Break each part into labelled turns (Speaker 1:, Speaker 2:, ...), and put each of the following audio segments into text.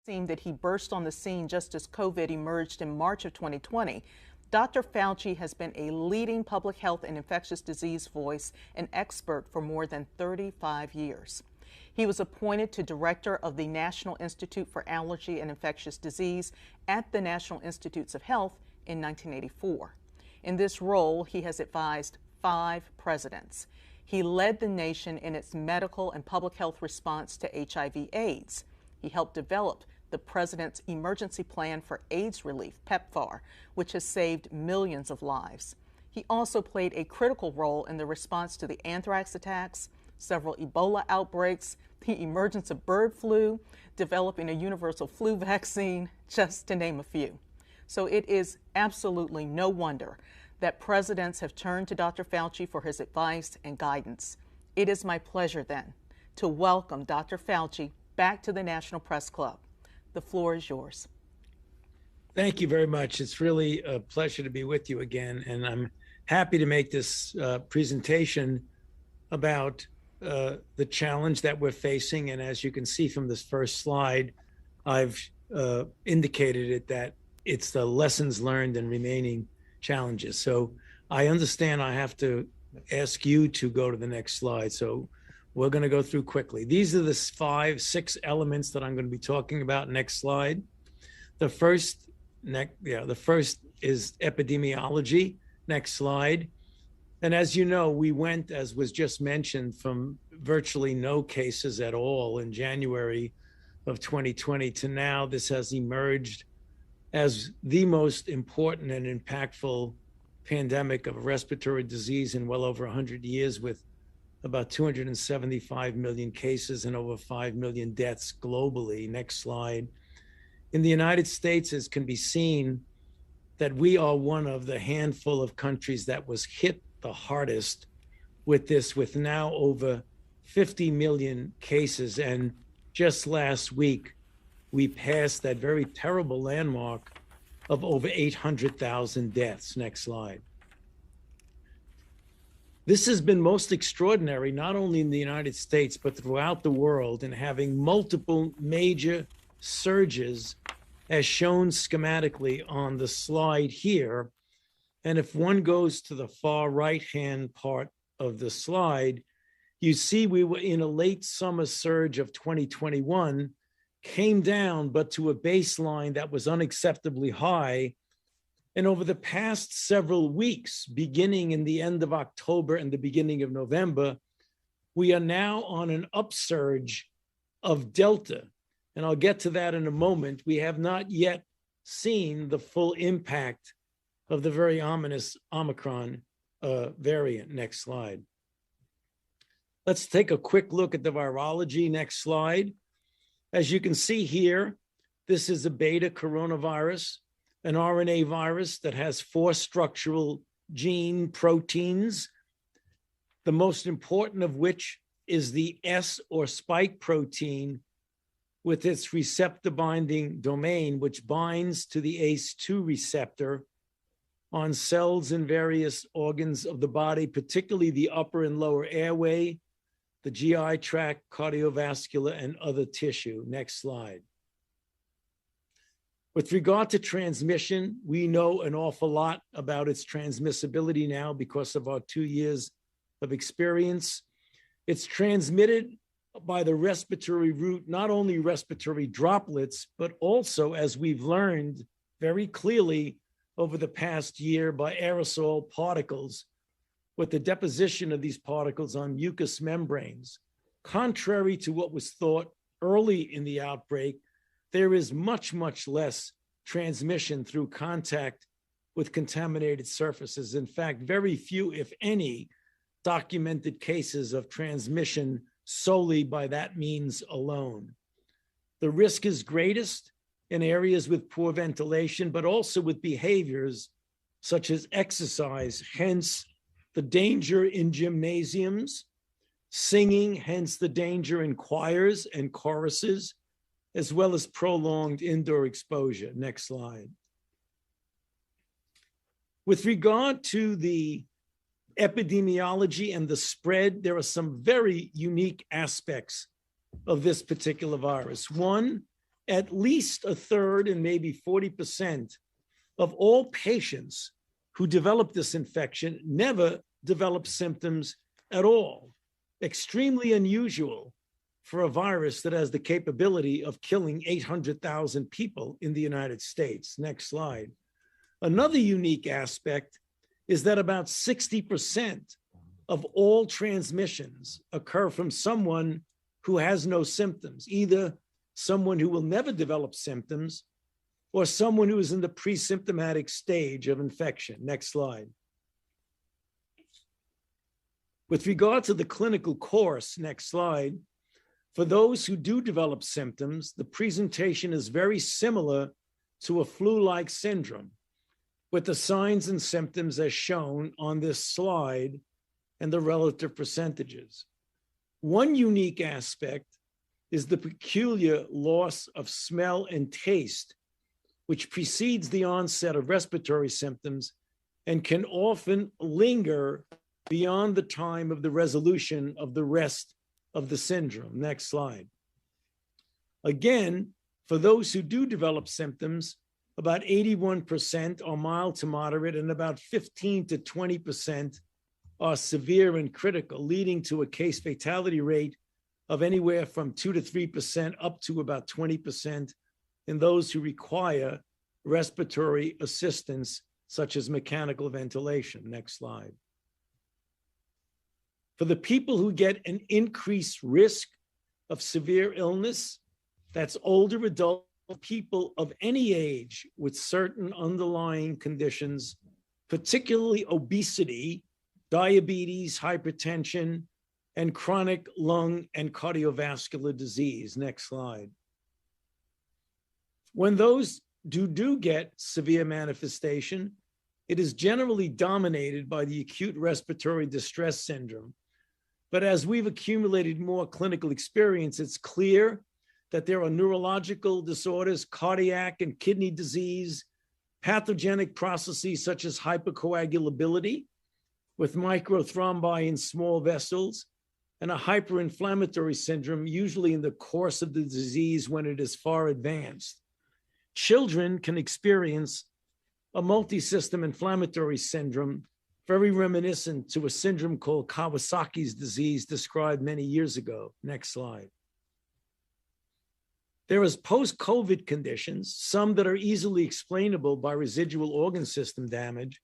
Speaker 1: seemed that he burst on the scene just as COVID emerged in March of 2020. Dr. Fauci has been a leading public health and infectious disease voice and expert for more than 35 years. He was appointed to director of the National Institute for Allergy and Infectious Disease at the National Institutes of Health in 1984. In this role, he has advised 5 presidents. He led the nation in its medical and public health response to HIV/AIDS. He helped develop the President's Emergency Plan for AIDS Relief, PEPFAR, which has saved millions of lives. He also played a critical role in the response to the anthrax attacks, several Ebola outbreaks, the emergence of bird flu, developing a universal flu vaccine, just to name a few. So it is absolutely no wonder that presidents have turned to Dr. Fauci for his advice and guidance. It is my pleasure then to welcome Dr. Fauci back to the National Press Club. The floor is yours.
Speaker 2: Thank you very much. It's really a pleasure to be with you again, and I'm happy to make this presentation about the challenge that we're facing. And as you can see from this first slide, I've indicated it that it's the lessons learned and remaining challenges. So I understand I have to ask you to go to the next slide. So we're going to go through quickly. These are the 6 elements that I'm going to be talking about. Next slide. The first is epidemiology. Next slide. And as you know, we went, as was just mentioned, from virtually no cases at all in January of 2020 to now. This has emerged as the most important and impactful pandemic of respiratory disease in well over 100 years, with about 275 million cases and over 5 million deaths globally. Next slide. In the United States, as can be seen, that we are one of the handful of countries that was hit the hardest with this, with now over 50 million cases. And just last week, we passed that very terrible landmark of over 800,000 deaths. Next slide. This has been most extraordinary, not only in the United States, but throughout the world, in having multiple major surges, as shown schematically on the slide here. And if one goes to the far right-hand part of the slide, you see we were in a late summer surge of 2021, came down, but to a baseline that was unacceptably high. And over the past several weeks, beginning in the end of October and the beginning of November, we are now on an upsurge of Delta. And I'll get to that in a moment. We have not yet seen the full impact of the very ominous Omicron variant. Next slide. Let's take a quick look at the virology. Next slide. As you can see here, this is a beta coronavirus, an RNA virus that has 4 structural gene proteins, the most important of which is the S or spike protein with its receptor binding domain, which binds to the ACE2 receptor on cells in various organs of the body, particularly the upper and lower airway, the GI tract, cardiovascular, and other tissue. Next slide. With regard to transmission, we know an awful lot about its transmissibility now because of our 2 years of experience. It's transmitted by the respiratory route, not only respiratory droplets, but also, as we've learned very clearly over the past year, by aerosol particles, with the deposition of these particles on mucous membranes. Contrary to what was thought early in the outbreak, there is much, much less transmission through contact with contaminated surfaces. In fact, very few, if any, documented cases of transmission solely by that means alone. The risk is greatest in areas with poor ventilation, but also with behaviors such as exercise, hence the danger in gymnasiums, singing, hence the danger in choirs and choruses, as well as prolonged indoor exposure. Next slide. With regard to the epidemiology and the spread, there are some very unique aspects of this particular virus. One, at least a third and maybe 40% of all patients who develop this infection never develop symptoms at all. Extremely unusual for a virus that has the capability of killing 800,000 people in the United States. Next slide. Another unique aspect is that about 60% of all transmissions occur from someone who has no symptoms, either someone who will never develop symptoms or someone who is in the pre-symptomatic stage of infection. Next slide. With regard to the clinical course, next slide, for those who do develop symptoms, the presentation is very similar to a flu-like syndrome, with the signs and symptoms as shown on this slide and the relative percentages. One unique aspect is the peculiar loss of smell and taste, which precedes the onset of respiratory symptoms and can often linger beyond the time of the resolution of the rest of the syndrome. Next slide. Again, for those who do develop symptoms, about 81% are mild to moderate and about 15 to 20% are severe and critical, leading to a case fatality rate of anywhere from 2 to 3% up to about 20% in those who require respiratory assistance, such as mechanical ventilation. Next slide. For the people who get an increased risk of severe illness, that's older adult people of any age with certain underlying conditions, particularly obesity, diabetes, hypertension, and chronic lung and cardiovascular disease. Next slide. When those do get severe manifestation, it is generally dominated by the acute respiratory distress syndrome. But as we've accumulated more clinical experience, it's clear that there are neurological disorders, cardiac and kidney disease, pathogenic processes such as hypercoagulability with microthrombi in small vessels, and a hyperinflammatory syndrome, usually in the course of the disease when it is far advanced. Children can experience a multisystem inflammatory syndrome, very reminiscent to a syndrome called Kawasaki's disease described many years ago. Next slide. There is post-COVID conditions, some that are easily explainable by residual organ system damage,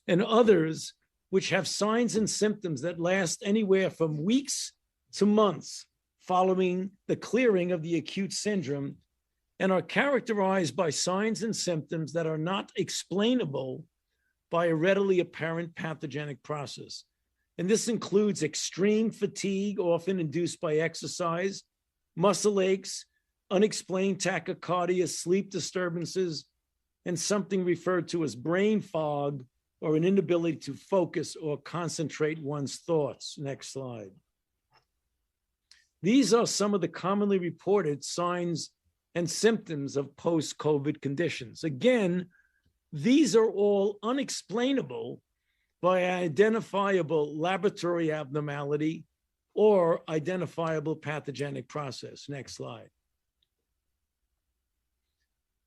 Speaker 2: and others which have signs and symptoms that last anywhere from weeks to months following the clearing of the acute syndrome and are characterized by signs and symptoms that are not explainable by a readily apparent pathogenic process. And this includes extreme fatigue, often induced by exercise, muscle aches, unexplained tachycardia, sleep disturbances, and something referred to as brain fog, or an inability to focus or concentrate one's thoughts. Next slide. These are some of the commonly reported signs and symptoms of post-COVID conditions. Again, these are all unexplainable by identifiable laboratory abnormality or identifiable pathogenic process. Next slide.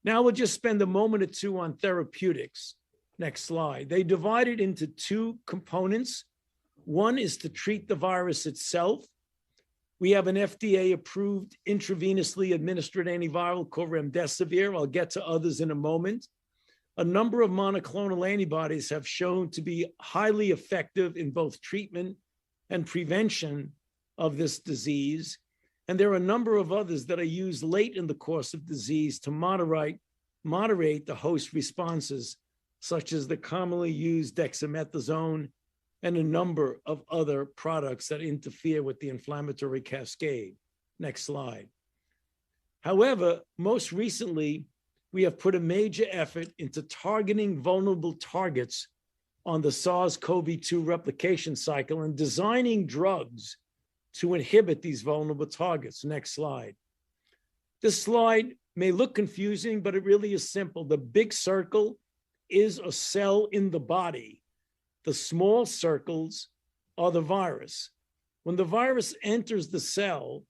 Speaker 2: Now we'll just spend a moment or two on therapeutics. Next slide. They divide it into two components. One is to treat the virus itself. We have an FDA-approved intravenously administered antiviral called remdesivir. I'll get to others in a moment. A number of monoclonal antibodies have shown to be highly effective in both treatment and prevention of this disease. And there are a number of others that are used late in the course of disease to moderate the host responses, such as the commonly used dexamethasone and a number of other products that interfere with the inflammatory cascade. Next slide. However, most recently, we have put a major effort into targeting vulnerable targets on the SARS-CoV-2 replication cycle and designing drugs to inhibit these vulnerable targets. Next slide. This slide may look confusing, but it really is simple. The big circle is a cell in the body. The small circles are the virus. When the virus enters the cell,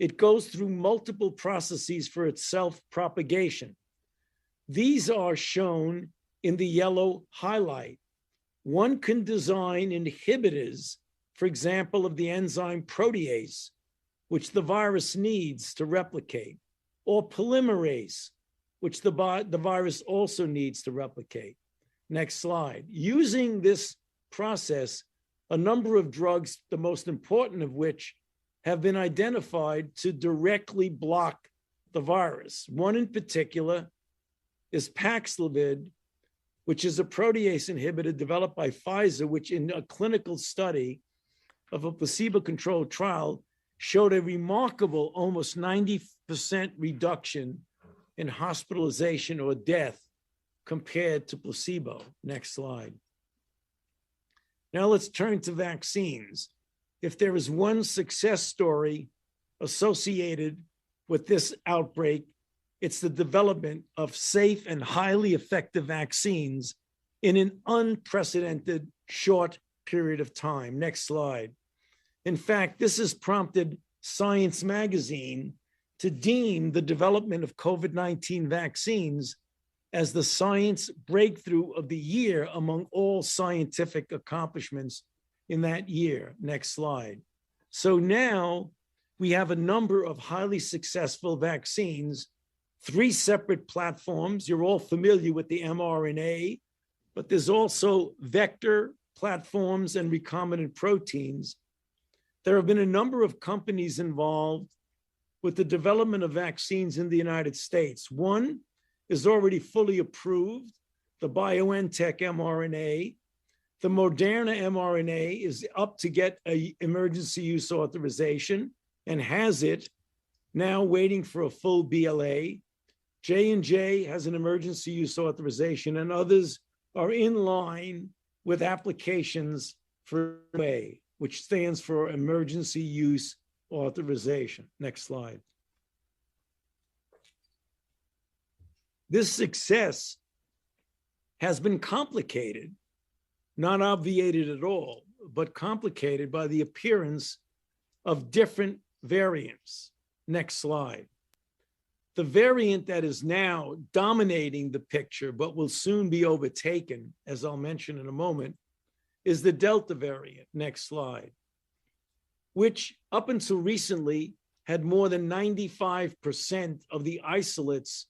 Speaker 2: it goes through multiple processes for its self-propagation. These are shown in the yellow highlight. One can design inhibitors, for example, of the enzyme protease, which the virus needs to replicate, or polymerase, which the virus also needs to replicate. Next slide. Using this process, a number of drugs, the most important of which have been identified to directly block the virus. One in particular is Paxlovid, which is a protease inhibitor developed by Pfizer, which in a clinical study of a placebo-controlled trial showed a remarkable almost 90% reduction in hospitalization or death compared to placebo. Next slide. Now let's turn to vaccines. If there is one success story associated with this outbreak, it's the development of safe and highly effective vaccines in an unprecedented short period of time. Next slide. In fact, this has prompted Science magazine to deem the development of COVID-19 vaccines as the science breakthrough of the year among all scientific accomplishments in that year. Next slide. So now we have a number of highly successful vaccines, 3 separate platforms. You're all familiar with the mRNA, but there's also vector platforms and recombinant proteins. There have been a number of companies involved with the development of vaccines in the United States. One is already fully approved, the BioNTech mRNA. The Moderna mRNA is up to get an emergency use authorization and has it, now waiting for a full BLA. J&J has an emergency use authorization, and others are in line with applications for EUA, which stands for emergency use authorization. Next slide. This success has been complicated, not obviated at all, but complicated by the appearance of different variants. Next slide. The variant that is now dominating the picture, but will soon be overtaken, as I'll mention in a moment, is the Delta variant. Next slide. Which up until recently had more than 95% of the isolates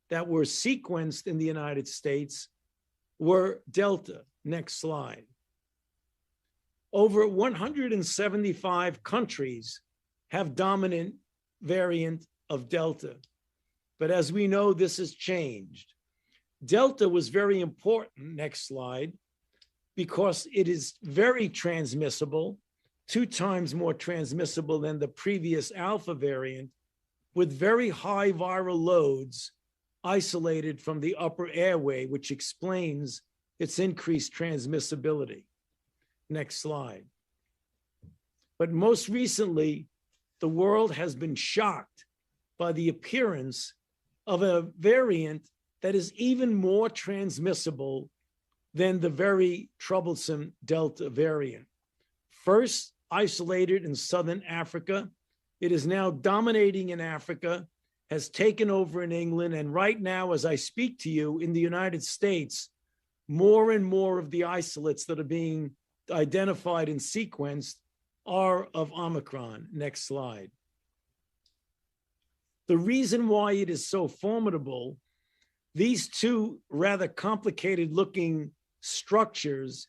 Speaker 2: that were sequenced in the United States were Delta. Next slide. Over 175 countries have dominant variant of Delta. But as we know, this has changed. Delta was very important, next slide, because it is very transmissible, 2 times more transmissible than the previous Alpha variant, with very high viral loads isolated from the upper airway, which explains its increased transmissibility. Next slide. But most recently, the world has been shocked by the appearance of a variant that is even more transmissible than the very troublesome Delta variant. First isolated in Southern Africa, it is now dominating in Africa, has taken over in England, and right now, as I speak to you, in the United States, more and more of the isolates that are being identified and sequenced are of Omicron. Next slide. The reason why it is so formidable, these 2 rather complicated looking structures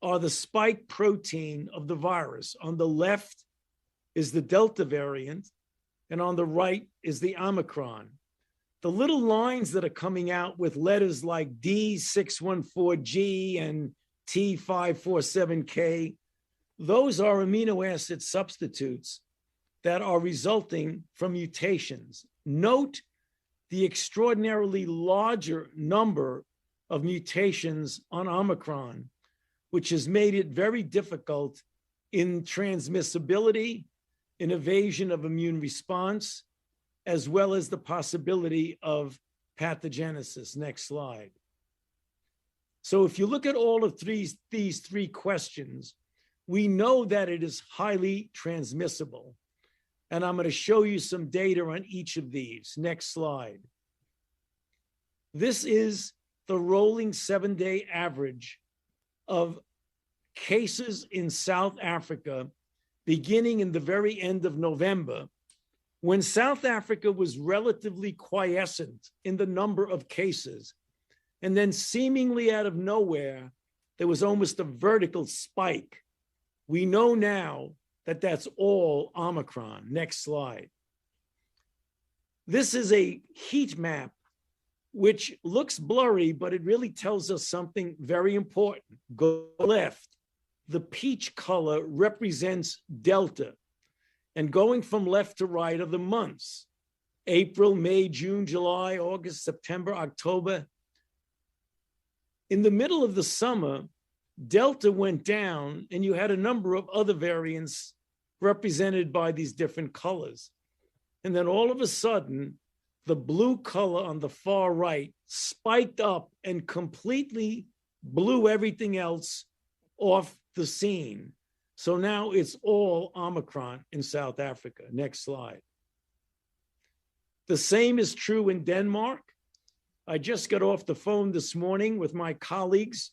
Speaker 2: are the spike protein of the virus. On the left is the Delta variant, and on the right is the Omicron. The little lines that are coming out with letters like D614G and T547K, those are amino acid substitutes that are resulting from mutations. Note the extraordinarily larger number of mutations on Omicron, which has made it very difficult in transmissibility, in evasion of immune response, as well as the possibility of pathogenesis. Next slide. So if you look at all of these 3 questions, we know that it is highly transmissible. And I'm going to show you some data on each of these. Next slide. This is the rolling 7-day average of cases in South Africa beginning in the very end of November, when South Africa was relatively quiescent in the number of cases. And then seemingly out of nowhere, there was almost a vertical spike. We know now that that's all Omicron. Next slide. This is a heat map, which looks blurry, but it really tells us something very important. Go left. The peach color represents Delta. And going from left to right are the months: April, May, June, July, August, September, October. In the middle of the summer, Delta went down, and you had a number of other variants represented by these different colors. And then all of a sudden, the blue color on the far right spiked up and completely blew everything else off the scene. So now it's all Omicron in South Africa. Next slide. The same is true in Denmark. I just got off the phone this morning with my colleagues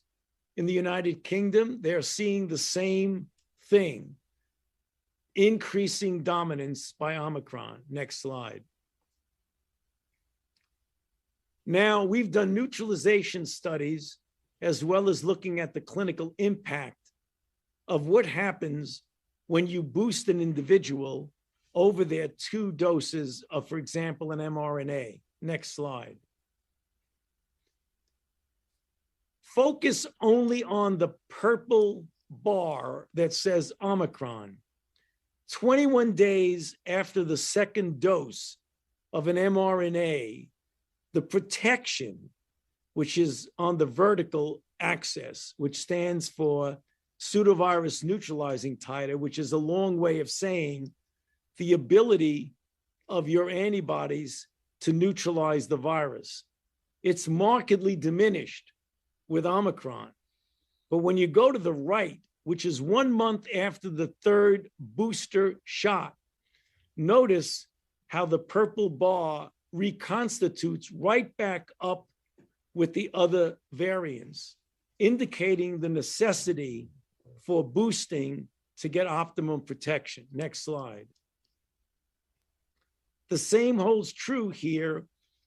Speaker 2: in the United Kingdom. They're seeing the same thing, increasing dominance by Omicron. Next slide. Now, we've done neutralization studies as well as looking at the clinical impact of what happens when you boost an individual over their 2 doses of, for example, an mRNA. Next slide. Focus only on the purple bar that says Omicron. 21 days after the second dose of an mRNA, the protection, which is on the vertical axis, which stands for pseudovirus neutralizing titer, which is a long way of saying the ability of your antibodies to neutralize the virus. It's markedly diminished with Omicron. But when you go to the right, which is 1 month after the 3rd booster shot, notice how the purple bar reconstitutes right back up with the other variants, indicating the necessity for boosting to get optimum protection. Next slide. The same holds true here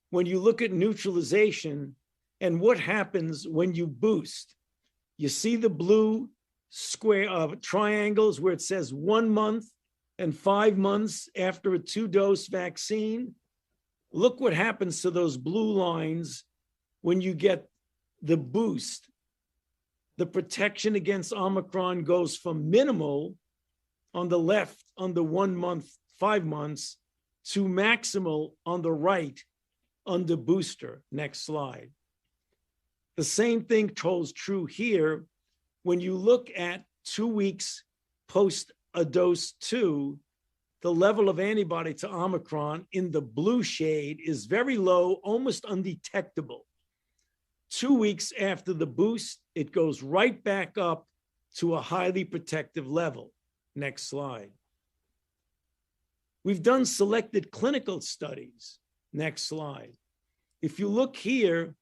Speaker 2: when you look at neutralization and what happens when you boost. You see the blue square of triangles where it says 1 month and 5 months after a 2-dose vaccine. Look what happens to those blue lines when you get the boost. The protection against Omicron goes from minimal on the left under 1 month, 5 months, to maximal on the right under booster. Next slide. The same thing holds true here when you look at 2 weeks post a dose 2. The level of antibody to Omicron in the blue shade is very low, almost undetectable. 2 weeks after the boost, it goes right back up to a highly protective level. Next slide. We've done selected clinical studies. Next slide. If you look here,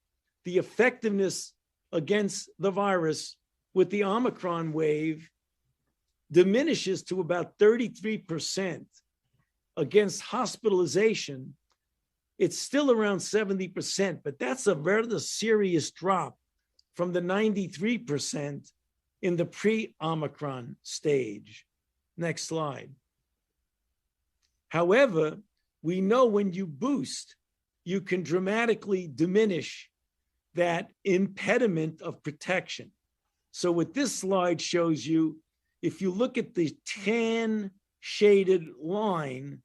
Speaker 2: the effectiveness against the virus with the Omicron wave diminishes to about 33%. Against hospitalization, it's still around 70%, but that's a very serious drop from the 93% in the pre-Omicron stage. Next slide. However, we know when you boost, you can dramatically diminish that impediment of protection. So what this slide shows you, if you look at the tan shaded line,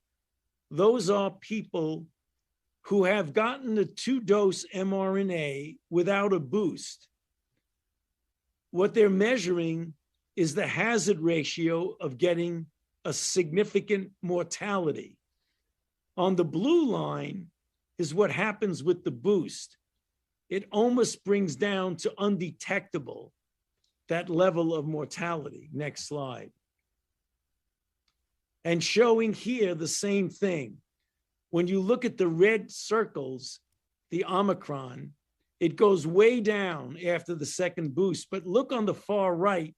Speaker 2: those are people who have gotten a 2-dose mRNA without a boost. What they're measuring is the hazard ratio of getting a significant mortality. On the blue line is what happens with the boost. It almost brings down to undetectable that level of mortality. Next slide. and showing here the same thing. When you look at the red circles, the Omicron, it goes way down after the second boost. But look on the far right,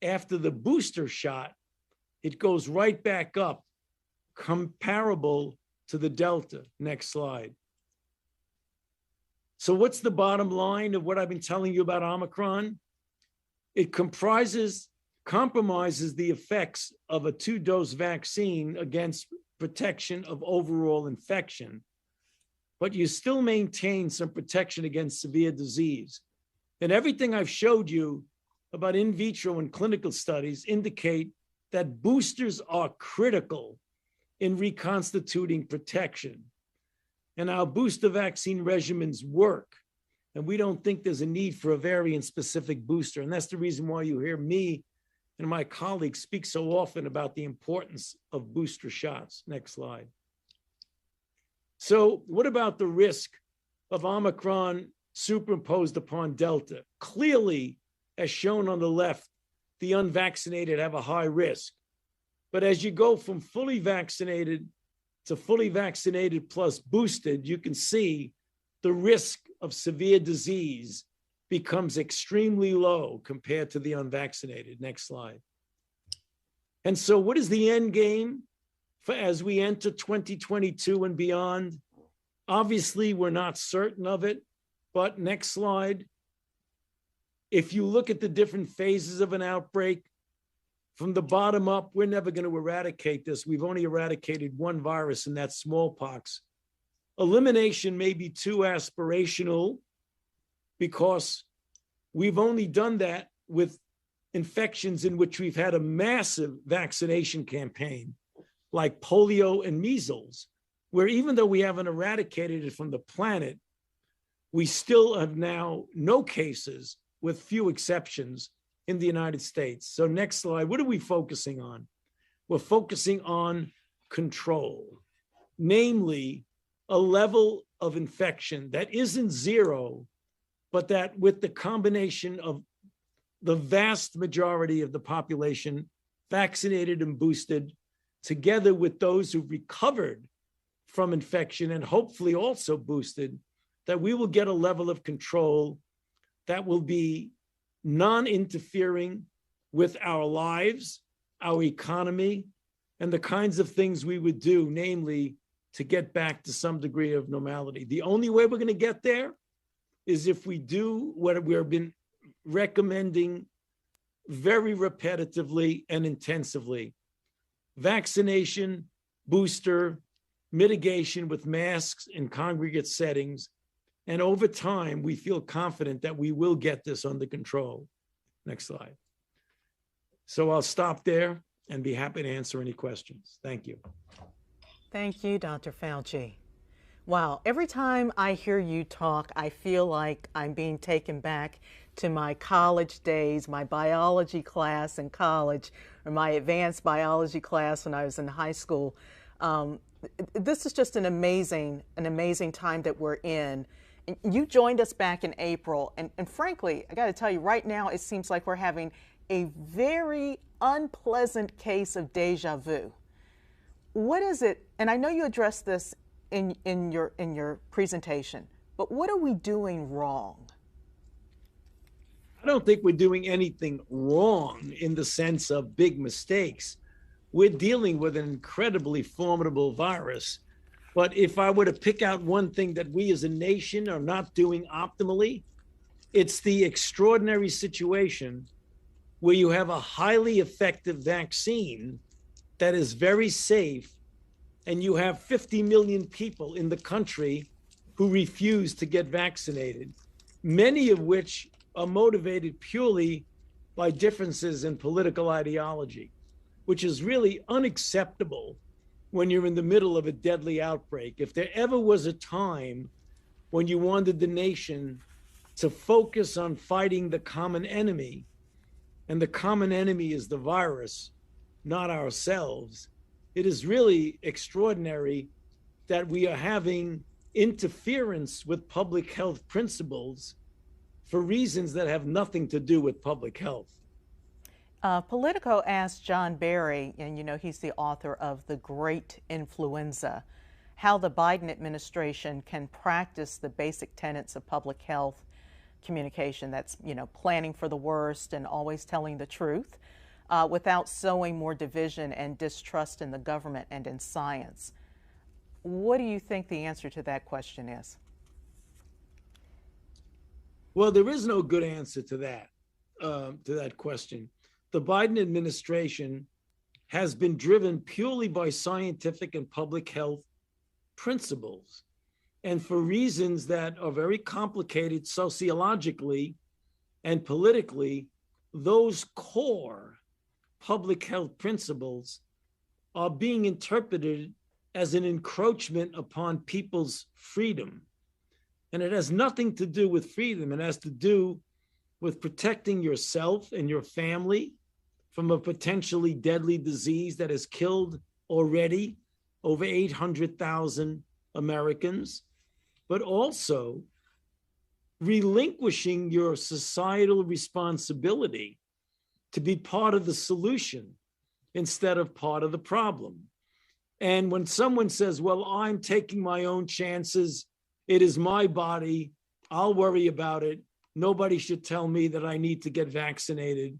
Speaker 2: after the booster shot, it goes right back up, comparable to the Delta. Next slide. So what's the bottom line of what I've been telling you about Omicron? It compromises the effects of a 2-dose vaccine against protection of overall infection, but you still maintain some protection against severe disease. And everything I've showed you about in vitro and clinical studies indicate that boosters are critical in reconstituting protection. And our booster vaccine regimens work. And we don't think there's a need for a variant-specific booster. And that's the reason why you hear me and my colleagues speak so often about the importance of booster shots. Next slide. So what about the risk of Omicron superimposed upon Delta? Clearly, as shown on the left, the unvaccinated have a high risk. But as you go from fully vaccinated to fully vaccinated plus boosted, you can see the risk of severe disease becomes extremely low compared to the unvaccinated. Next slide. And so what is the end game for as we enter 2022 and beyond? Obviously, we're not certain of it, but next slide. If you look at the different phases of an outbreak, from the bottom up, we're never going to eradicate this. We've only eradicated one virus, and that's smallpox. Elimination may be too aspirational because we've only done that with infections in which we've had a massive vaccination campaign, like polio and measles, where even though we haven't eradicated it from the planet, we still have now no cases, with few exceptions, in the United States. So next slide, what are we focusing on? We're focusing on control, namely a level of infection that isn't zero, but that with the combination of the vast majority of the population vaccinated and boosted, together with those who've recovered from infection and hopefully also boosted, that we will get a level of control that will be non-interfering with our lives, our economy, and the kinds of things we would do, namely to get back to some degree of normality. The only way we're going to get there is if we do what we've been recommending very repetitively and intensively: vaccination, booster, mitigation with masks in congregate settings. And over time, we feel confident that we will get this under control. Next slide. So I'll stop there and be happy to answer any questions. Thank you.
Speaker 1: Thank you, Dr. Fauci. Wow, every time I hear you talk, I feel like I'm being taken back to my college days, my biology class in college, or my advanced biology class when I was in high school. This is just an amazing time that we're in. You joined us back in April, and frankly, I got to tell you, right now it seems like we're having a very unpleasant case of deja vu. What is it? And I know you addressed this in your presentation, but what are we doing wrong?
Speaker 2: I don't think we're doing anything wrong in the sense of big mistakes. We're dealing with an incredibly formidable virus. But if I were to pick out one thing that we as a nation are not doing optimally, it's the extraordinary situation where you have a highly effective vaccine that is very safe, and you have 50 million people in the country who refuse to get vaccinated, many of which are motivated purely by differences in political ideology, which is really unacceptable when you're in the middle of a deadly outbreak. If there ever was a time when you wanted the nation to focus on fighting the common enemy, and the common enemy is the virus, not ourselves, it is really extraordinary that we are having interference with public health principles for reasons that have nothing to do with public health.
Speaker 1: Politico asked John Barry, and you know he's the author of The Great Influenza, how the Biden administration can practice the basic tenets of public health communication, that's, you know, planning for the worst and always telling the truth, without sowing more division and distrust in the government and in science. What do you think the answer to that question is?
Speaker 2: Well, there is no good answer to that question. The Biden administration has been driven purely by scientific and public health principles, and for reasons that are very complicated sociologically and politically. Those core public health principles are being interpreted as an encroachment upon people's freedom. And it has nothing to do with freedom. It has to do with protecting yourself and your family from a potentially deadly disease that has killed already over 800,000 Americans, but also relinquishing your societal responsibility to be part of the solution instead of part of the problem. And when someone says, well, I'm taking my own chances, it is my body, I'll worry about it, nobody should tell me that I need to get vaccinated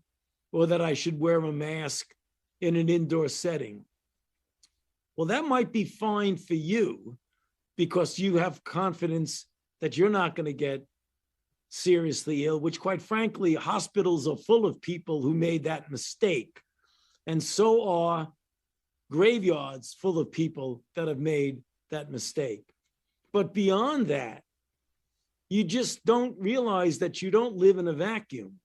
Speaker 2: or that I should wear a mask in an indoor setting. Well, that might be fine for you because you have confidence that you're not going to get seriously ill, which quite frankly, hospitals are full of people who made that mistake. And so are graveyards full of people that have made that mistake. But beyond that, you just don't realize that you don't live in a vacuum.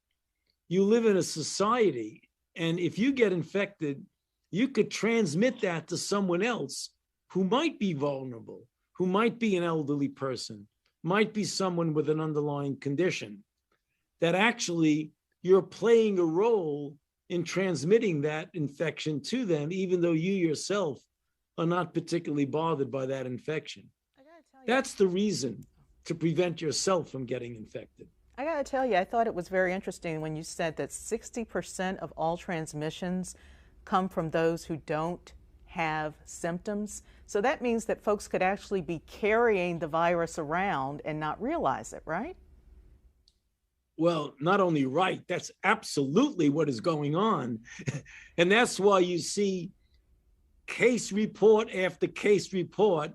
Speaker 2: You live in a society. And if you get infected, you could transmit that to someone else who might be vulnerable, who might be an elderly person, might be someone with an underlying condition, that actually you're playing a role in transmitting that infection to them, even though you yourself are not particularly bothered by that infection. That's the reason to prevent yourself from getting infected.
Speaker 1: I got to tell you, I thought it was very interesting when you said that 60% of all transmissions come from those who don't have symptoms. So that means that folks could actually be carrying the virus around and not realize it, right?
Speaker 2: Well, not only right, that's absolutely what is going on. And that's why you see case report after case report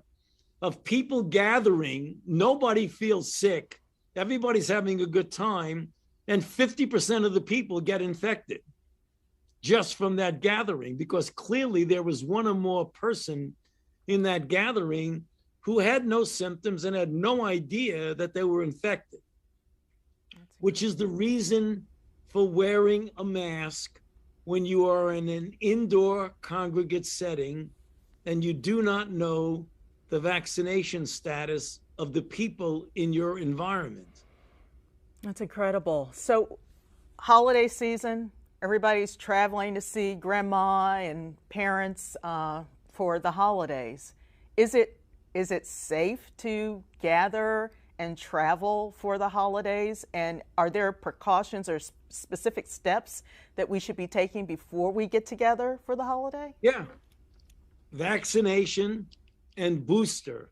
Speaker 2: of people gathering. Nobody feels sick. Everybody's having a good time. And 50% of the people get infected just from that gathering, because clearly there was one or more person in that gathering who had no symptoms and had no idea that they were infected, which is the reason for wearing a mask when you are in an indoor congregate setting and you do not know the vaccination status of the people in your environment.
Speaker 1: That's incredible. So, holiday season, everybody's traveling to see grandma and parents for the holidays. Is it safe to gather and travel for the holidays? And are there precautions or specific steps that we should be taking before we get together for the holiday?
Speaker 2: Yeah. Vaccination and booster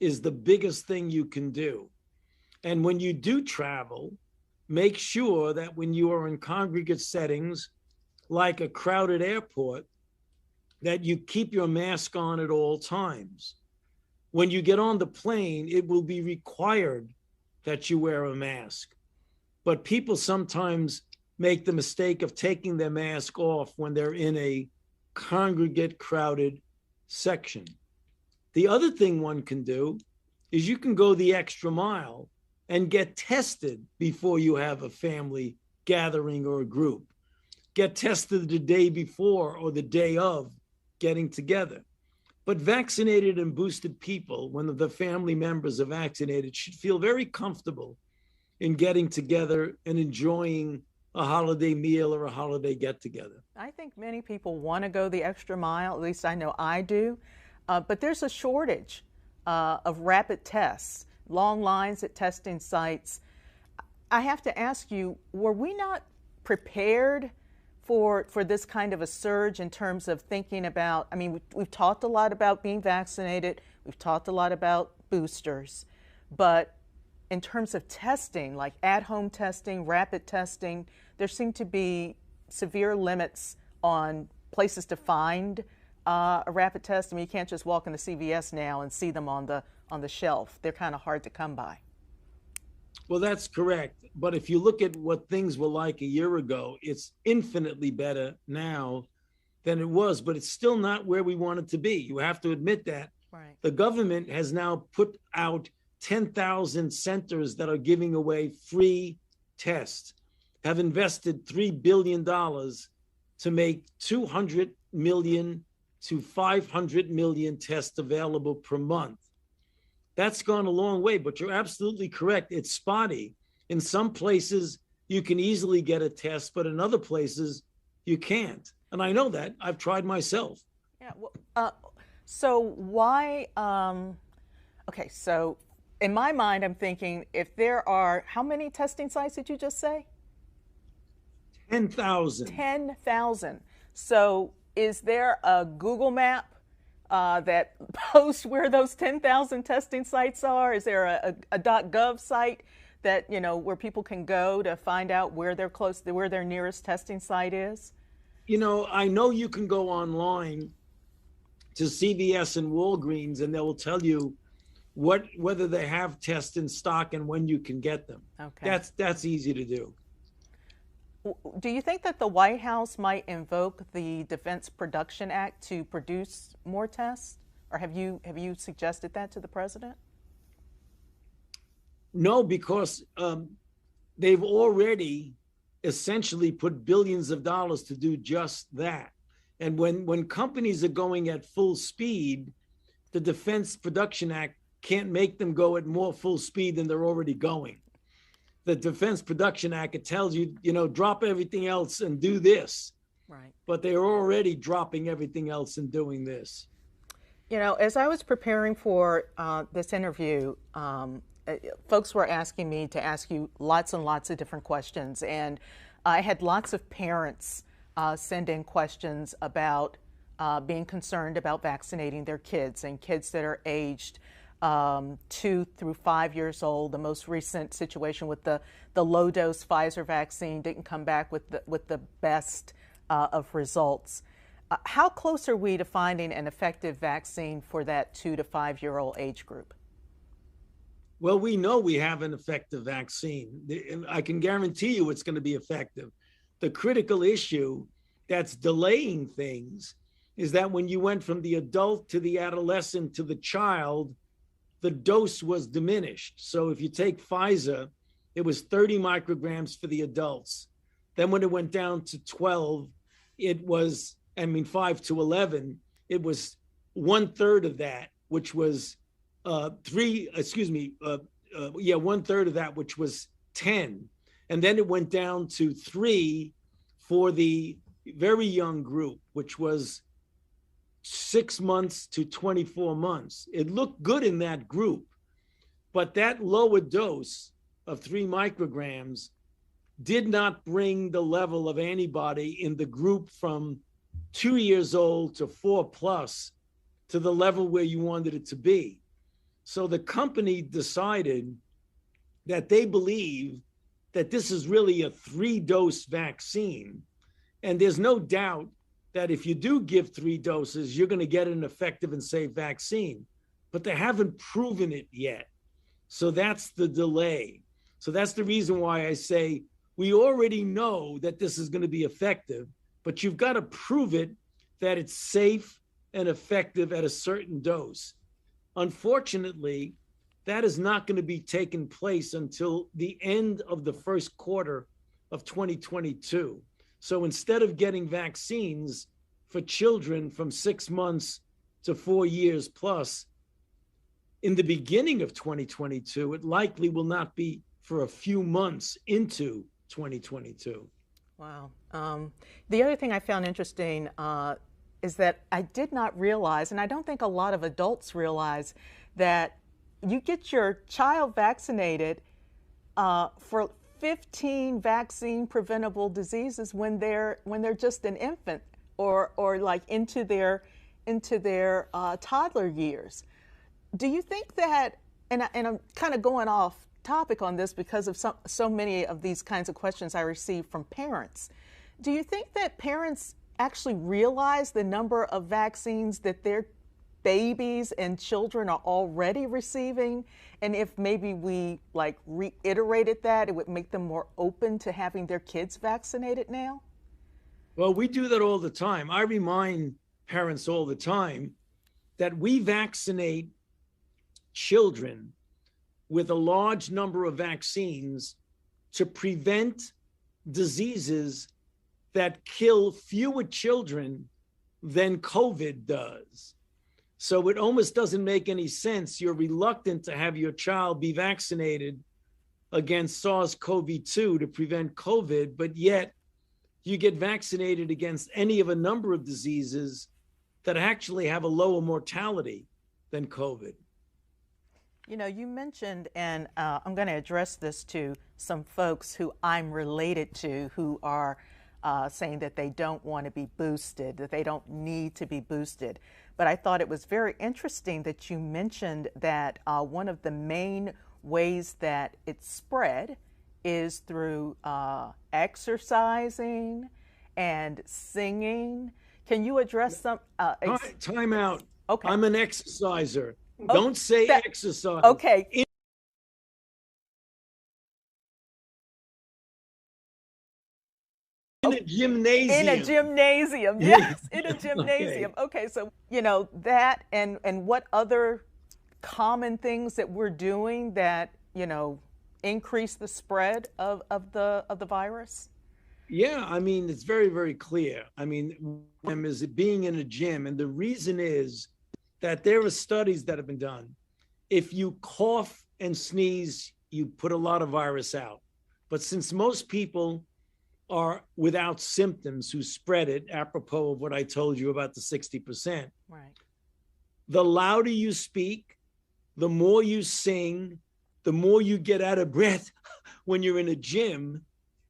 Speaker 2: is the biggest thing you can do. And when you do travel, make sure that when you are in congregate settings, like a crowded airport, that you keep your mask on at all times. When you get on the plane, it will be required that you wear a mask. But people sometimes make the mistake of taking their mask off when they're in a congregate crowded section. The other thing one can do is you can go the extra mile and get tested before you have a family gathering or a group. Get tested the day before or the day of getting together. But vaccinated and boosted people, when the family members are vaccinated, should feel very comfortable in getting together and enjoying a holiday meal or a holiday get-together.
Speaker 1: I think many people want to go the extra mile, at least I know I do, but there's a shortage of rapid tests, long lines at testing sites. I have to ask you, were we not prepared for this kind of a surge in terms of thinking about, I mean, we've talked a lot about being vaccinated, we've talked a lot about boosters, but in terms of testing, like at-home testing, rapid testing, there seem to be severe limits on places to find a rapid test. I mean, you can't just walk into CVS now and see them on the shelf. They're kind of hard to come by.
Speaker 2: Well, that's correct. But if you look at what things were like a year ago, it's infinitely better now than it was, but it's still not where we want it to be. You have to admit that.
Speaker 1: Right.
Speaker 2: The government has now put out 10,000 centers that are giving away free tests, have invested $3 billion to make 200 million to 500 million tests available per month. That's gone a long way, but you're absolutely correct. It's spotty. In some places, you can easily get a test, but in other places, you can't. And I know that. I've tried myself.
Speaker 1: Yeah. Well, so why? Okay. So in my mind, I'm thinking if there are, how many testing sites did you just say?
Speaker 2: 10,000.
Speaker 1: 10,000. So is there a Google map that posts where those 10,000 testing sites are? Is there a .gov site that, you know, where people can go to find out where their nearest testing site is?
Speaker 2: You know, I know you can go online to CVS and Walgreens and they will tell you whether they have tests in stock and when you can get them.
Speaker 1: Okay.
Speaker 2: That's easy to do.
Speaker 1: Do you think that the White House might invoke the Defense Production Act to produce more tests? Or have you suggested that to the president?
Speaker 2: No, because they've already essentially put billions of dollars to do just that. And when companies are going at full speed, the Defense Production Act can't make them go at more full speed than they're already going. The Defense Production Act, it tells you, you know, drop everything else and do this.
Speaker 1: Right.
Speaker 2: But they're already dropping everything else and doing this.
Speaker 1: You know, as I was preparing for this interview, folks were asking me to ask you lots and lots of different questions. And I had lots of parents send in questions about being concerned about vaccinating their kids and kids that are aged 2 through 5 years old. The most recent situation with the low dose Pfizer vaccine didn't come back with the best of results. How close are we to finding an effective vaccine for that 2 to 5 year old age group?
Speaker 2: Well, we know we have an effective vaccine. I can guarantee you it's going to be effective. The critical issue that's delaying things is that when you went from the adult to the adolescent to the child, the dose was diminished. So if you take Pfizer, it was 30 micrograms for the adults. Then when it went down to 12, it was, 5 to 11, it was 1/3 of that, which was 1/3 of that, which was 10. And then it went down to 3 for the very young group, which was 6 months to 24 months. It looked good in that group, but that lower dose of 3 micrograms did not bring the level of antibody in the group from 2 years old to 4+ to the level where you wanted it to be. So the company decided that they believe that this is really a 3-dose vaccine. And there's no doubt that if you do give 3 doses, you're going to get an effective and safe vaccine, but they haven't proven it yet. So that's the delay. So that's the reason why I say we already know that this is going to be effective, but you've got to prove it that it's safe and effective at a certain dose. Unfortunately, that is not going to be taking place until the end of the first quarter of 2022. So instead of getting vaccines for children from 6 months to 4 years plus, in the beginning of 2022, it likely will not be for a few months into 2022.
Speaker 1: Wow. The other thing I found interesting is that I did not realize, and I don't think a lot of adults realize, that you get your child vaccinated for 15 vaccine preventable diseases when they're just an infant or like into their toddler years. Do you think that, and I'm kind of going off topic on this because of so many of these kinds of questions I receive from parents. Do you think that parents actually realize the number of vaccines that their babies and children are already receiving? And if maybe we like reiterated that, it would make them more open to having their kids vaccinated now?
Speaker 2: Well, we do that all the time. I remind parents all the time that we vaccinate children with a large number of vaccines to prevent diseases that kill fewer children than COVID does. So it almost doesn't make any sense. You're reluctant to have your child be vaccinated against SARS-CoV-2 to prevent COVID, but yet you get vaccinated against any of a number of diseases that actually have a lower mortality than COVID.
Speaker 1: You know, you mentioned, and I'm going to address this to some folks who I'm related to who are saying that they don't want to be boosted, that they don't need to be boosted. But I thought it was very interesting that you mentioned that one of the main ways that it's spread is through exercising and singing. Can you address some?
Speaker 2: Time out.
Speaker 1: Okay.
Speaker 2: I'm an exerciser. Don't say exercise.
Speaker 1: Okay.
Speaker 2: In a gymnasium.
Speaker 1: In a gymnasium, yes, in a gymnasium. Okay, so you know that, and what other common things that we're doing that increase the spread of the virus?
Speaker 2: Yeah, I mean, it's very, very clear. I mean, is it being in a gym, and the reason is that there are studies that have been done. If you cough and sneeze, you put a lot of virus out. But since most people are without symptoms who spread it, apropos of what I told you about the 60%,
Speaker 1: right,
Speaker 2: the louder you speak, the more you sing, the more you get out of breath when you're in a gym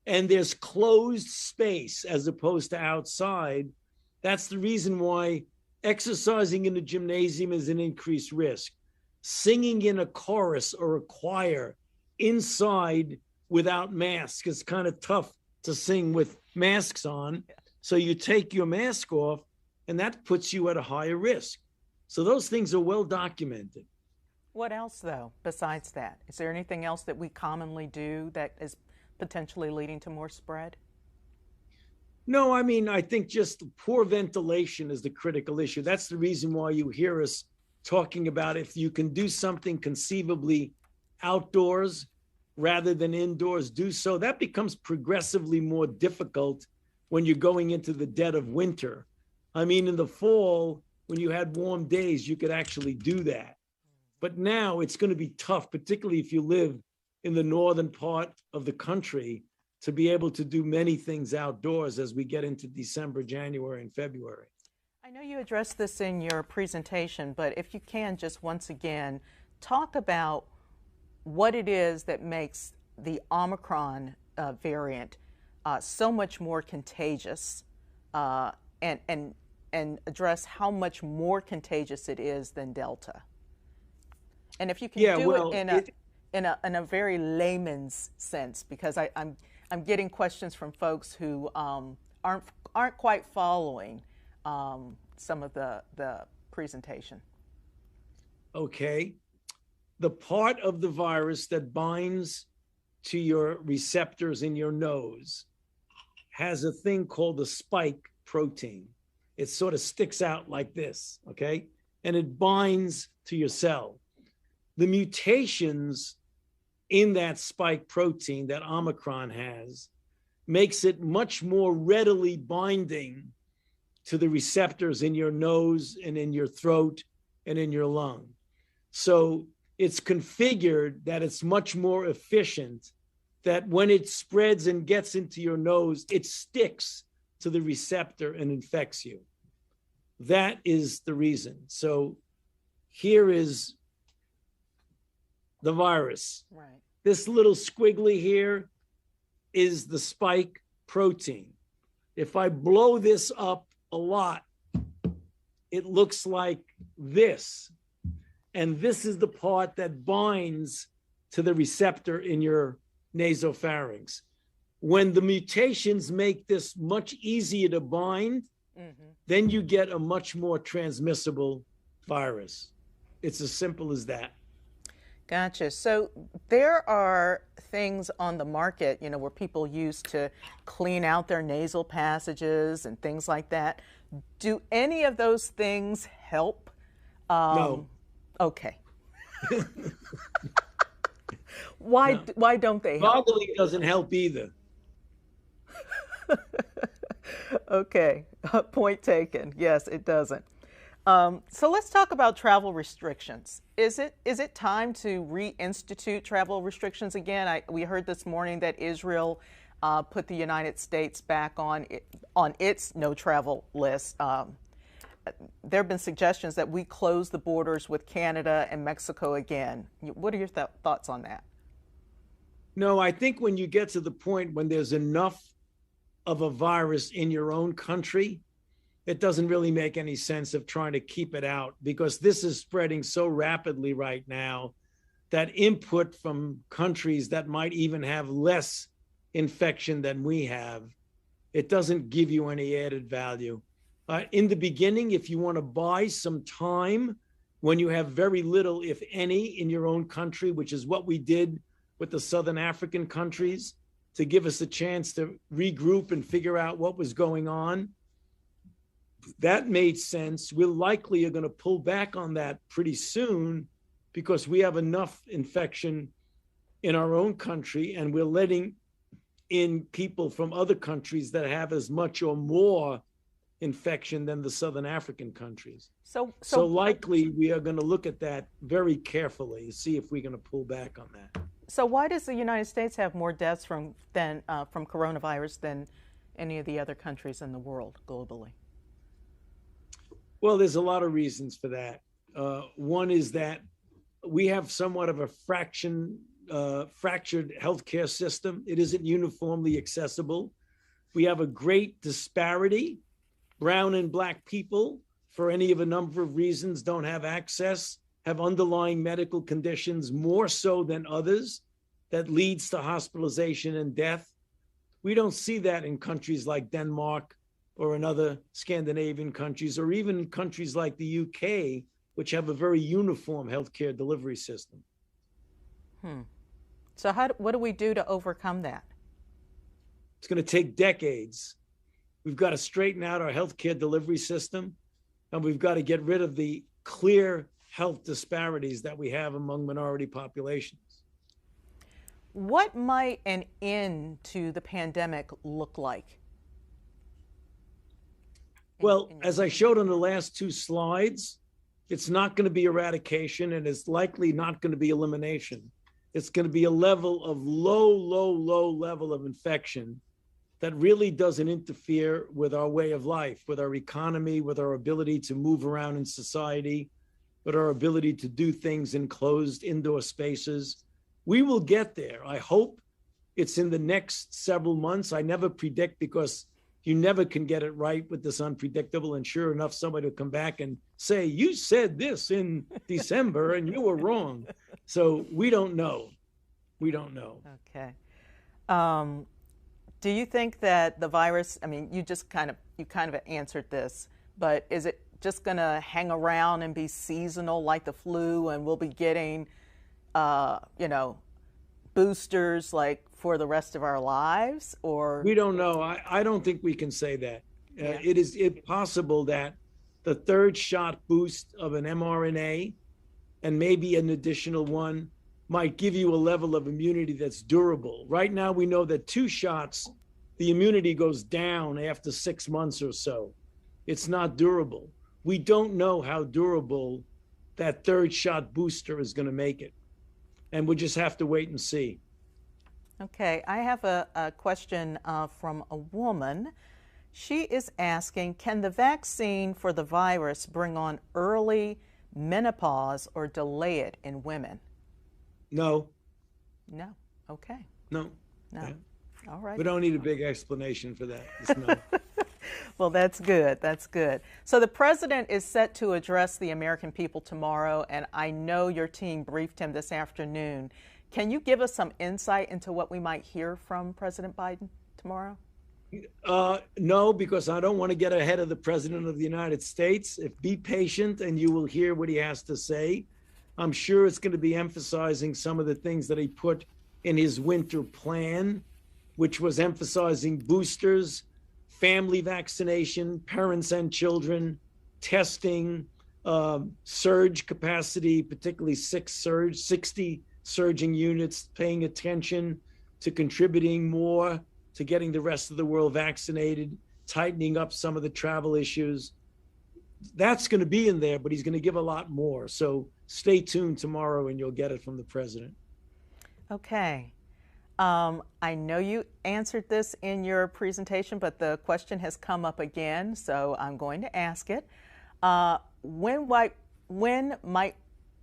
Speaker 2: and there's closed space as opposed to outside. That's the reason why exercising in a gymnasium is an increased risk. Singing in a chorus or a choir inside without masks is kind of tough to sing with masks on. So you take your mask off and that puts you at a higher risk. So those things are well documented.
Speaker 1: What else, though, besides that? Is there anything else that we commonly do that is potentially leading to more spread?
Speaker 2: No, I mean, I think just poor ventilation is the critical issue. That's the reason why you hear us talking about if you can do something conceivably outdoors rather than indoors, do so. That becomes progressively more difficult when you're going into the dead of winter. I mean, in the fall, when you had warm days, you could actually do that. But now it's going to be tough, particularly if you live in the northern part of the country, to be able to do many things outdoors as we get into December, January, and February.
Speaker 1: I know you addressed this in your presentation, but if you can just once again talk about what it is that makes the Omicron variant so much more contagious, and address how much more contagious it is than Delta. And if you can it in a very layman's sense, because I'm getting questions from folks who aren't quite following some of the presentation.
Speaker 2: Okay. The part of the virus that binds to your receptors in your nose has a thing called the spike protein. It sort of sticks out like this, okay? And it binds to your cell. The mutations in that spike protein that Omicron has makes it much more readily binding to the receptors in your nose and in your throat and in your lung. So it's configured that it's much more efficient, that when it spreads and gets into your nose, it sticks to the receptor and infects you. That is the reason. So here is the virus.
Speaker 1: Right.
Speaker 2: This little squiggly here is the spike protein. If I blow this up a lot, it looks like this. And this is the part that binds to the receptor in your nasopharynx. When the mutations make this much easier to bind, then you get a much more transmissible virus. It's as simple as that.
Speaker 1: Gotcha. So there are things on the market, where people use to clean out their nasal passages and things like that. Do any of those things help?
Speaker 2: No.
Speaker 1: Okay. Why don't they help?
Speaker 2: Gargling doesn't help either.
Speaker 1: Okay. Point taken. Yes, it doesn't. So let's talk about travel restrictions. Is it time to reinstitute travel restrictions again? We heard this morning that Israel put the United States back on its no travel list. There have been suggestions that we close the borders with Canada and Mexico again. What are your thoughts on that?
Speaker 2: No, I think when you get to the point when there's enough of a virus in your own country, it doesn't really make any sense of trying to keep it out, because this is spreading so rapidly right now that input from countries that might even have less infection than we have, it doesn't give you any added value. In the beginning, if you want to buy some time when you have very little, if any, in your own country, which is what we did with the Southern African countries, to give us a chance to regroup and figure out what was going on, that made sense. We likely are going to pull back on that pretty soon because we have enough infection in our own country, and we're letting in people from other countries that have as much or more infection than the Southern African countries. So likely we are going to look at that very carefully, see if we're going to pull back on that.
Speaker 1: So why does the United States have more deaths from coronavirus than any of the other countries in the world globally?
Speaker 2: Well, there's a lot of reasons for that. One is that we have somewhat of a fractured healthcare system. It isn't uniformly accessible. We have a great disparity. Brown and Black people, for any of a number of reasons, don't have access, have underlying medical conditions more so than others that leads to hospitalization and death. We don't see that in countries like Denmark or in other Scandinavian countries, or even in countries like the UK, which have a very uniform healthcare delivery system.
Speaker 1: So what do we do to overcome that?
Speaker 2: It's going to take decades. We've got to straighten out our healthcare delivery system, and we've got to get rid of the clear health disparities that we have among minority populations.
Speaker 1: What might an end to the pandemic look like?
Speaker 2: Well, as I showed on the last two slides, it's not going to be eradication, and it's likely not going to be elimination. It's going to be a level of low level of infection that really doesn't interfere with our way of life, with our economy, with our ability to move around in society, with our ability to do things in closed indoor spaces. We will get there. I hope it's in the next several months. I never predict, because you never can get it right with this unpredictable. And sure enough, somebody will come back and say, you said this in December and you were wrong. So we don't know. We don't know.
Speaker 1: Okay. Do you think that the virus, I mean, you kind of answered this, but is it just going to hang around and be seasonal like the flu, and we'll be getting, boosters like for the rest of our lives? Or
Speaker 2: we don't know. I don't think we can say that. It is possible that the third shot boost of an mRNA and maybe an additional one might give you a level of immunity that's durable. Right now, we know that 2 shots, the immunity goes down after 6 months or so. It's not durable. We don't know how durable that third shot booster is going to make it. And we'll just have to wait and see.
Speaker 1: Okay, I have a question from a woman. She is asking, can the vaccine for the virus bring on early menopause or delay it in women?
Speaker 2: No.
Speaker 1: No. Okay.
Speaker 2: No.
Speaker 1: No.
Speaker 2: Yeah.
Speaker 1: All right.
Speaker 2: We don't need a big explanation for that. It's no.
Speaker 1: Well, that's good. That's good. So the president is set to address the American people tomorrow, and I know your team briefed him this afternoon. Can you give us some insight into what we might hear from President Biden tomorrow?
Speaker 2: No, because I don't want to get ahead of the President of the United States. Be patient and you will hear what he has to say. I'm sure it's going to be emphasizing some of the things that he put in his winter plan, which was emphasizing boosters, family vaccination, parents and children, testing, surge capacity, particularly 60 surging units, paying attention to contributing more to getting the rest of the world vaccinated, tightening up some of the travel issues. That's going to be in there, but he's going to give a lot more. So stay tuned tomorrow and you'll get it from the president.
Speaker 1: Okay. I know you answered this in your presentation, but the question has come up again, so I'm going to ask it. When might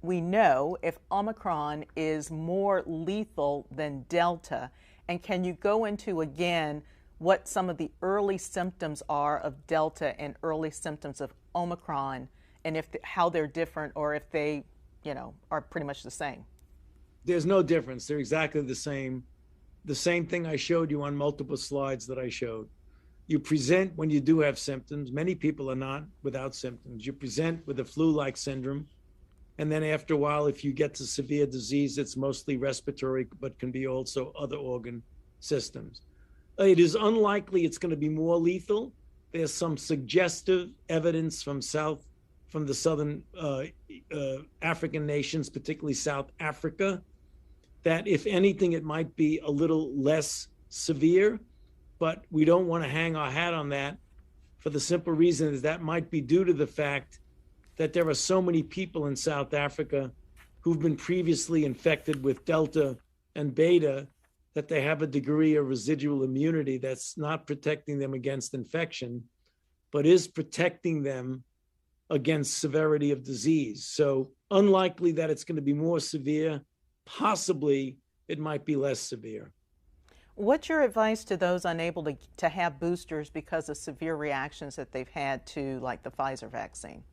Speaker 1: we know if Omicron is more lethal than Delta? And can you go into, again, what some of the early symptoms are of Delta and early symptoms of Omicron, and how they're different, or if they, are pretty much the same?
Speaker 2: There's no difference. They're exactly the same. The same thing I showed you on multiple slides that I showed. You present when you do have symptoms. Many people are not without symptoms. You present with a flu-like syndrome. And then after a while, if you get to severe disease, it's mostly respiratory, but can be also other organ systems. It is unlikely it's going to be more lethal. There's some suggestive evidence from the southern African nations, particularly South Africa, that if anything, it might be a little less severe, but we don't want to hang our hat on that for the simple reason is that might be due to the fact that there are so many people in South Africa who've been previously infected with Delta and Beta that they have a degree of residual immunity that's not protecting them against infection, but is protecting them against severity of disease. So unlikely that it's going to be more severe. Possibly it might be less severe.
Speaker 1: What's your advice to those unable to have boosters because of severe reactions that they've had to, like, the Pfizer vaccine?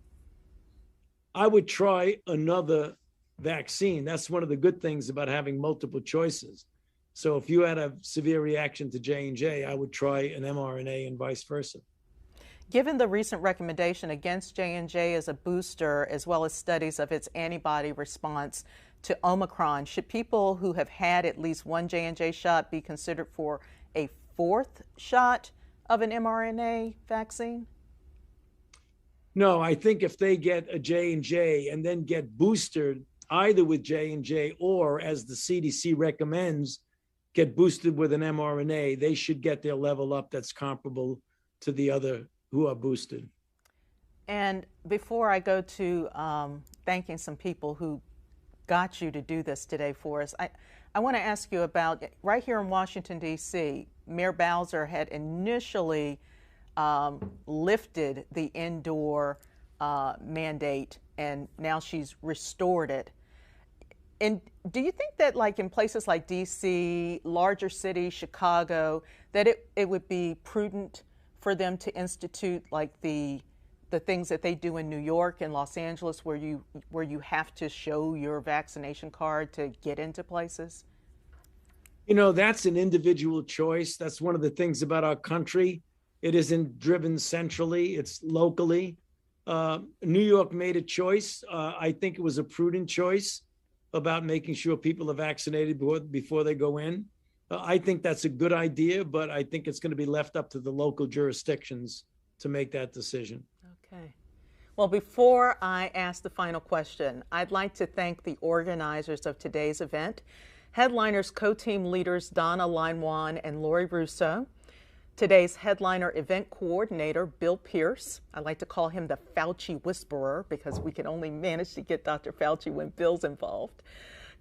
Speaker 2: I would try another vaccine. That's one of the good things about having multiple choices. So if you had a severe reaction to J&J, I would try an mRNA and vice versa.
Speaker 1: Given the recent recommendation against J&J as a booster, as well as studies of its antibody response to Omicron, should people who have had at least one J&J shot be considered for a fourth shot of an mRNA vaccine?
Speaker 2: No, I think if they get a J&J and then get boosted either with J&J or, as the CDC recommends, get boosted with an mRNA, they should get their level up that's comparable to the other who are boosted.
Speaker 1: And before I go to thanking some people who got you to do this today for us, I want to ask you about, right here in Washington, D.C., Mayor Bowser had initially lifted the indoor mandate, and now she's restored it. And do you think that, like, in places like D.C., larger cities, Chicago, that it would be prudent for them to institute, like, the things that they do in New York and Los Angeles, where you have to show your vaccination card to get into places?
Speaker 2: That's an individual choice. That's one of the things about our country. It isn't driven centrally, it's locally. New York made a choice. I think it was a prudent choice about making sure people are vaccinated before they go in. I think that's a good idea, but I think it's going to be left up to the local jurisdictions to make that decision.
Speaker 1: Okay. Well, before I ask the final question, I'd like to thank the organizers of today's event, headliners, co-team leaders Donna Linewan and Lori Russo, today's headliner event coordinator, Bill Pierce. I like to call him the Fauci whisperer because we can only manage to get Dr. Fauci when Bill's involved.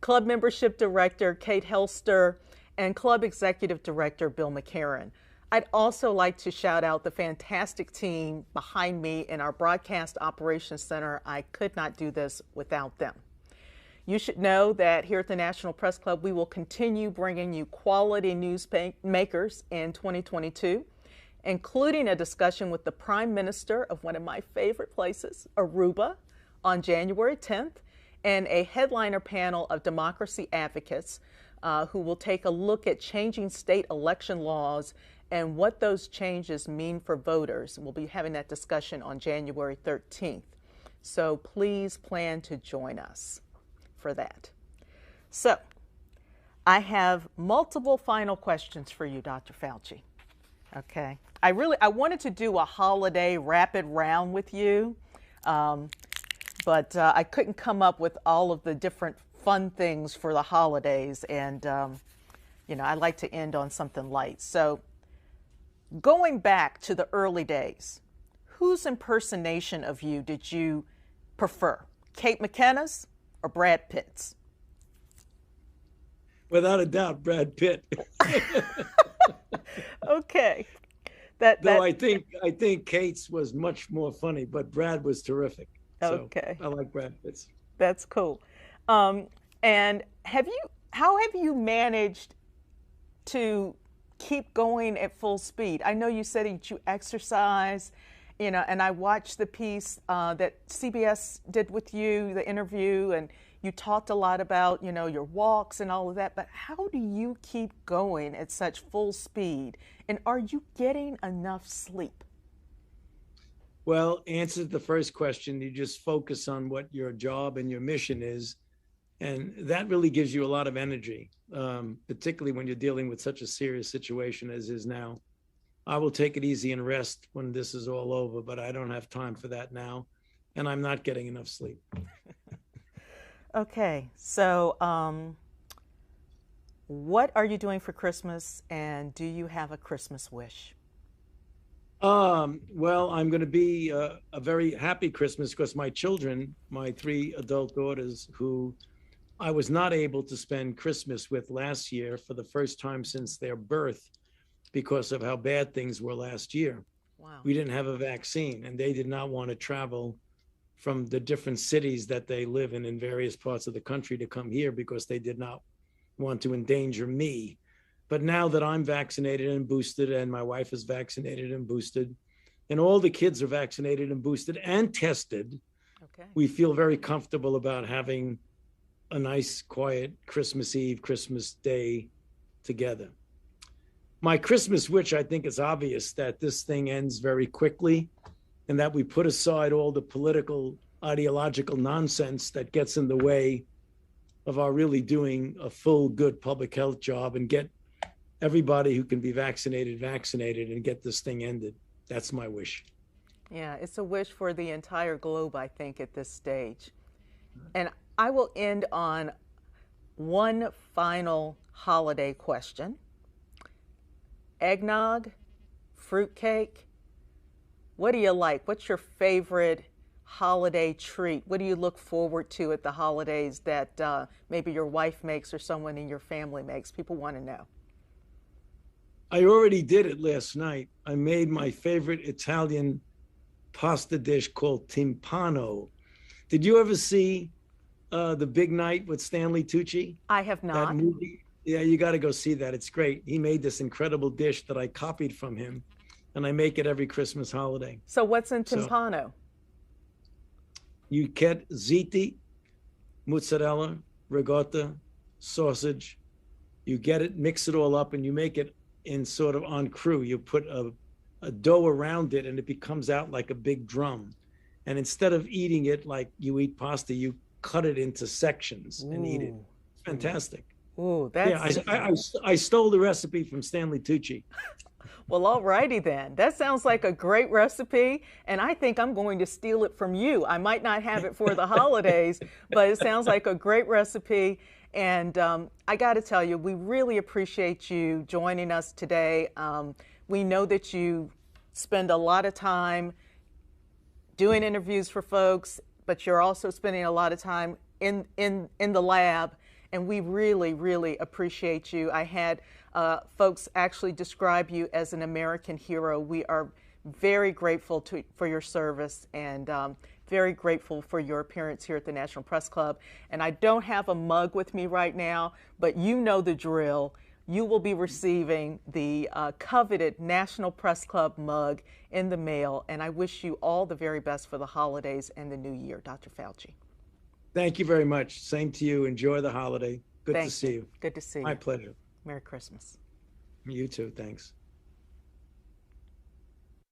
Speaker 1: Club membership director, Kate Helster, and club executive director, Bill McCarran. I'd also like to shout out the fantastic team behind me in our broadcast operations center. I could not do this without them. You should know that here at the National Press Club, we will continue bringing you quality news makers in 2022, including a discussion with the Prime Minister of one of my favorite places, Aruba, on January 10th, and a headliner panel of democracy advocates who will take a look at changing state election laws and what those changes mean for voters. We'll be having that discussion on January 13th. So please plan to join us for that. So I have multiple final questions for you, Dr. Fauci. Okay. I wanted to do a holiday rapid round with you, but I couldn't come up with all of the different fun things for the holidays, and I like to end on something light. So going back to the early days, whose impersonation of you did you prefer? Kate McKenna's or Brad Pitt's?
Speaker 2: Without a doubt, Brad Pitt.
Speaker 1: Okay.
Speaker 2: Though I think Kate's was much more funny, but Brad was terrific.
Speaker 1: Okay.
Speaker 2: So I like Brad Pitt's.
Speaker 1: That's cool. And how have you managed to keep going at full speed? I know you said that you exercise, and I watched the piece that CBS did with you, the interview, and you talked a lot about, your walks and all of that, but how do you keep going at such full speed? And are you getting enough sleep?
Speaker 2: Well, answer the first question. You just focus on what your job and your mission is. And that really gives you a lot of energy, particularly when you're dealing with such a serious situation as is now. I will take it easy and rest when this is all over, but I don't have time for that now. And I'm not getting enough sleep.
Speaker 1: Okay, so what are you doing for Christmas, and do you have a Christmas wish?
Speaker 2: Well, I'm going to be a very happy Christmas because my children, my 3 adult daughters, who I was not able to spend Christmas with last year for the first time since their birth because of how bad things were last year.
Speaker 1: Wow.
Speaker 2: We didn't have a vaccine, and they did not want to travel from the different cities that they live in various parts of the country to come here because they did not want to endanger me. But now that I'm vaccinated and boosted, and my wife is vaccinated and boosted, and all the kids are vaccinated and boosted and tested,
Speaker 1: okay,
Speaker 2: we feel very comfortable about having a nice, quiet Christmas Eve, Christmas Day together. My Christmas wish, I think, is obvious that this thing ends very quickly and that we put aside all the political, ideological nonsense that gets in the way of our really doing a full, good public health job and get everybody who can be vaccinated and get this thing ended. That's my wish.
Speaker 1: Yeah, it's a wish for the entire globe, I think, at this stage. And I will end on one final holiday question. Eggnog, fruitcake, what do you like? What's your favorite holiday treat? What do you look forward to at the holidays that maybe your wife makes or someone in your family makes? People want to know.
Speaker 2: I already did it last night. I made my favorite Italian pasta dish called Timpano. Did you ever see The Big Night with Stanley Tucci?
Speaker 1: I have not.
Speaker 2: That movie? Yeah, you got to go see that. It's great. He made this incredible dish that I copied from him, and I make it every Christmas holiday.
Speaker 1: So what's in Timpano?
Speaker 2: You get ziti, mozzarella, ricotta, sausage. You get it, mix it all up, and you make it in sort of en cru. You put a dough around it, and it becomes out like a big drum. And instead of eating it like you eat pasta, you cut it into sections and eat it. It's fantastic.
Speaker 1: Ooh, that's...
Speaker 2: Yeah, I stole the recipe from Stanley Tucci.
Speaker 1: Well, all righty then. That sounds like a great recipe, and I think I'm going to steal it from you. I might not have it for the holidays, but it sounds like a great recipe. And I got to tell you, we really appreciate you joining us today. We know that you spend a lot of time doing interviews for folks, but you're also spending a lot of time in the lab. And we really, really appreciate you. I had folks actually describe you as an American hero. We are very grateful for your service and very grateful for your appearance here at the National Press Club. And I don't have a mug with me right now, but you know the drill. You will be receiving the coveted National Press Club mug in the mail. And I wish you all the very best for the holidays and the new year, Dr. Fauci.
Speaker 2: Thank you very much. Same to you. Enjoy the holiday. Good to see you.
Speaker 1: Good to see you.
Speaker 2: My pleasure.
Speaker 1: Merry Christmas.
Speaker 2: You too. Thanks.